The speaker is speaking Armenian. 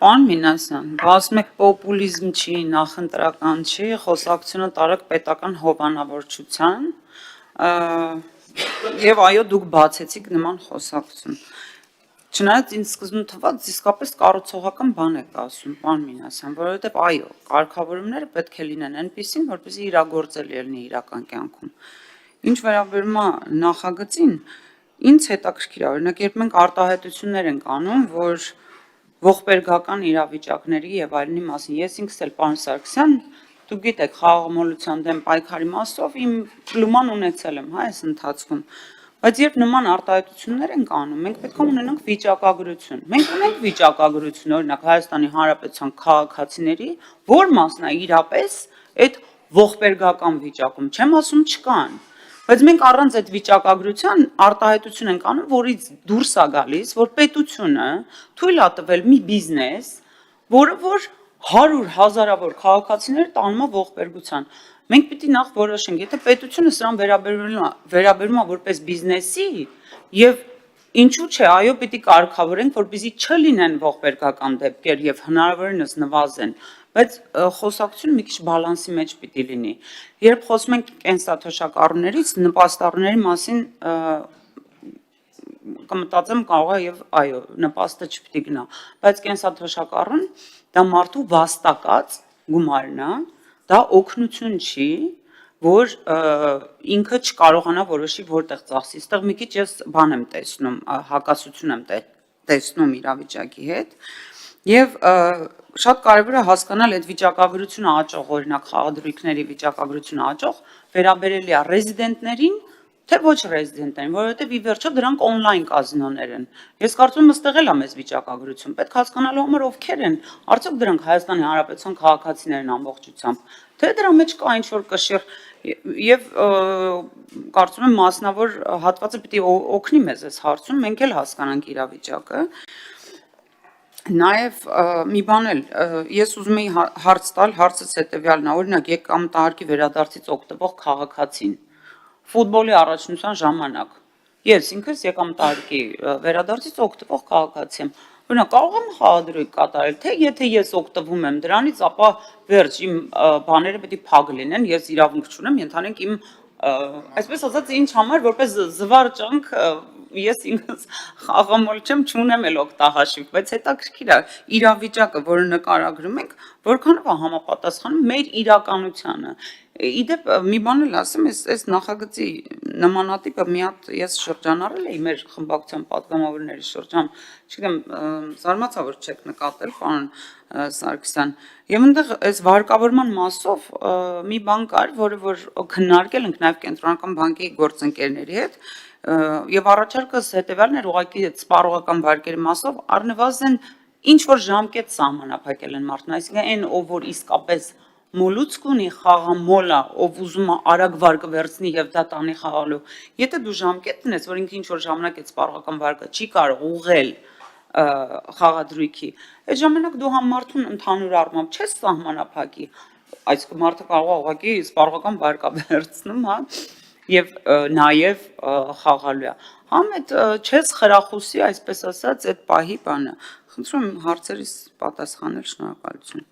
Պարոն Մինասյան, ասում եք պոպուլիզմ չի, նախընտրական չի, խոսակցությունը տարեք պետական հովանավորչության, եւ այո, դուք բացեցիք նման խոսակցություն։ Չնայած ինձ սկզբում թվաց իսկապես կառուցողական բան եք ասում, պարոն Մինասյան, որովհետեւ այո, կարգավորումները պետք է լինեն այնպիսին, որպեսզի իրագործելի լինի իրական կյանքում։ Ինչ վերաբերում է նախագծին, ինձ հետաքրքիր է, օրինակ, երբ մենք արտահայտություններ ենք անում, որ ողբերգական իրավիճակների եւ այլնի մասին, ես ինքս էլ պարոն Սարգսյան, դուք գիտեք, խաղաղամոլության դեմ պայքարի մասով իմ պլուման ունեցել եմ, այս ընթացքում, բայց երբ նման արտահայտություններ ենք անում, մենք պետք է ունենանք վիճակագրություն։ Մենք ունենք վիճակագրություն, օրինակ Հայաստանի Հանրապետության քաղաքացիների, որ մասն է իրապես այդ ողբերգական վիճակում, չեմ ասում չկան, բայց մենք առանց այդ վիճակագրության արտահայտություն ենք անում, որից դուրս է գալիս, որ պետությունը թույլ է տվել մի բիզնես, որը որ 100 հազարավոր քաղաքացիներ տանում է ողբերգության։ Մենք պիտի նախ որոշենք, եթե պետությունը սրան վերաբերում է որպես բիզնեսի եւ ինչու՞ չէ, այո, պիտի կարգավորենք, որպեսզի չլինեն ողբերգական դեպքեր եւ հնարավորինս նվազեն, բայց խոսակցությունը մի քիչ բալանսի մեջ պիտի լինի։ Երբ խոսում ենք կենսաթոշակառուներից, նպաստառուների մասին կմտածեմ կարող է եւ այո, նպաստը չպիտի գնա, բայց կենսաթոշակառուն դա մարդու վաստակած գումարն է, դա օգնություն չի, որ ինքը չկարողանա որոշի որտեղ ծախսի։ Այստեղ մի քիչ ես բան եմ տեսնում, հակասություն եմ տեսնում իրավիճակի հետ եւ շատ կարեւոր է հասկանալ այդ վիճակագրությունը աճող, օրինակ խաղադրույքների վիճակագրությունը աճող վերաբերելի է ռեզիդենտներին, թե ոչ ռեզիդենտներին, որովհետեւ ի վերջո դրանք on-line կազինոներ են։ Ես կարծում եմ ըստեղ էլ է մեզ վիճակագրություն, պետք է հասկանալու համար ովքեր են, արդյոք դրանք Հայաստանի Հանրապետության քաղաքացիներն ամբողջությամբ, թե դրա մեջ կա ինչ-որ կշիռ եւ կարծում եմ մասնավոր հատվածը պիտի օգնի մեզ այս հարցում, մենք էլ հասկանանք իրավիճակը։ Նաև մի բան էլ, ես ուզում եի հարց տալ, հարցս հետևյալն է, օրինակ եկամտահարկի վերադարձից օգտվող քաղաքացին, ֆուտբոլի առաջնության ժամանակ, ես ինքս եկամտահարկի վերադարձից օգտվող քաղաքացի եմ, օրինակ կարող եմ խաղադրույք կատարել, թե եթե ես օգտվում եմ դրանից, ապա վերջ իմ բաները պետք է փակ լինեն, ես իրավունք չունեմ, ենթանենք իմ այսպես ասած ինչ համար որպես զվարճանք ես ինքս խաղամոլ չեմ, չունեմ էլ օգտահաշիվ, բայց հետաքրքիր է իրավիճակը, որը նկարագրում ենք, որքանով է համապատասխանում մեր իրականությանը։ Իդեպ մի բան էլ ասեմ, այս նախագծի նմանատիպը մի հատ ես շրջանառել էի մեր խմբակցության պատգամավորների շրջան, չգիտեմ, զարմացա որ չեք նկատել, պարոն Սարգսյան, եւ այնտեղ այս վարկավորման մասով մի բան կար, որը որ քննարկել ենք նաեւ կենտրոնական բանկի գործընկերների հետ, եւ առաջարկս հետեւյալն էր, ուղղակի սպառողական վարկերի մասով առնվազն ինչ որ ժամկետ սահմանափակել են մարդուն, այսինքն այն ով որ իսկապես մոլուցք ունի խաղամոլա, ով ուզում է արագ վարկը վերցնի եւ դա տանի խաղալու, եթե դու ժամկետ դնես, որ ինքը ինչ որ ժամանակ այդ սպառողական վարկը չի կարող ուղղել խաղադրույքի, այդ ժամանակ դու համ մարդուն ընդհանուր առմամբ չես սահմանափակի, այսինքն մարդը կարող է ուղղակի սպառողական վարկա վերցնում, հա, եւ նաեւ խաղալու է, համ այդ չես խրախուսի, այսպես ասած, այդ պահի բանը, խնդրում եմ հարցերիս պատասխանել, շնորհակալություն։